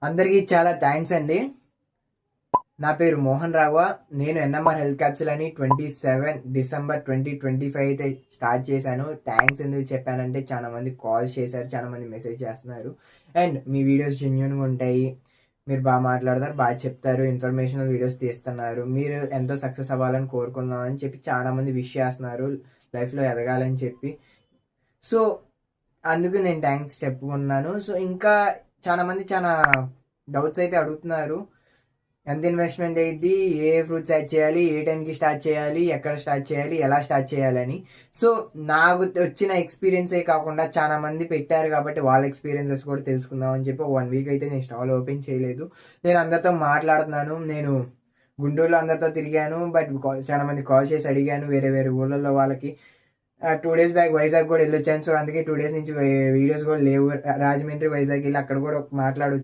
అందరికీ చాలా థ్యాంక్స్ అండి. నా పేరు మోహన్ రాఘవ. నేను ఎన్ఎంఆర్ హెల్త్ క్యాప్సూల్ అని 27 డిసెంబర్ 2025 అయితే స్టార్ట్ చేశాను. థ్యాంక్స్ ఎందుకు చెప్పానంటే చాలా మంది కాల్ చేశారు, చాలా మంది మెసేజ్ చేస్తున్నారు. అండ్ మీ వీడియోస్ జెన్యూన్గా ఉంటాయి, మీరు బాగా మాట్లాడతారు, బాగా చెప్తారు, ఇన్ఫర్మేషనల్ వీడియోస్ తీస్తున్నారు, మీరు ఎంతో సక్సెస్ అవ్వాలని కోరుకున్నామని చెప్పి చాలా మంది విష్ చేస్తున్నారు, లైఫ్లో ఎదగాలని చెప్పి. సో అందుకు నేను థ్యాంక్స్ చెప్పుకున్నాను. సో ఇంకా చాలా మంది చాలా డౌట్స్ అయితే అడుగుతున్నారు. ఎంత ఇన్వెస్ట్మెంట్ అయ్యిద్ది, ఏ ఫ్రూట్స్ యాడ్ చేయాలి, ఏ టైంకి స్టార్ట్ చేయాలి, ఎక్కడ స్టార్ట్ చేయాలి, ఎలా స్టార్ట్ చేయాలని. సో నాకు వచ్చిన ఎక్స్పీరియన్సే కాకుండా చాలా మంది పెట్టారు కాబట్టి వాళ్ళ ఎక్స్పీరియన్సెస్ కూడా తెలుసుకుందాం అని చెప్పి 1 వీక్ అయితే నేను స్టాల్ ఓపెన్ చేయలేదు. నేను అందరితో మాట్లాడుతున్నాను. నేను గుంటూరులో అందరితో తిరిగాను, బట్ చాలా మంది కాల్ చేసి అడిగాను వేరే వేరే ఊళ్ళల్లో వాళ్ళకి. 2 డేస్ బ్యాక్ వైజాగ్ కూడా వెళ్ళొచ్చాను. సో అందుకే 2 డేస్ నుంచి వీడియోస్ కూడా లేవు. రాజమండ్రి, వైజాగ్ వెళ్ళి అక్కడ కూడా మాట్లాడొచ్చు.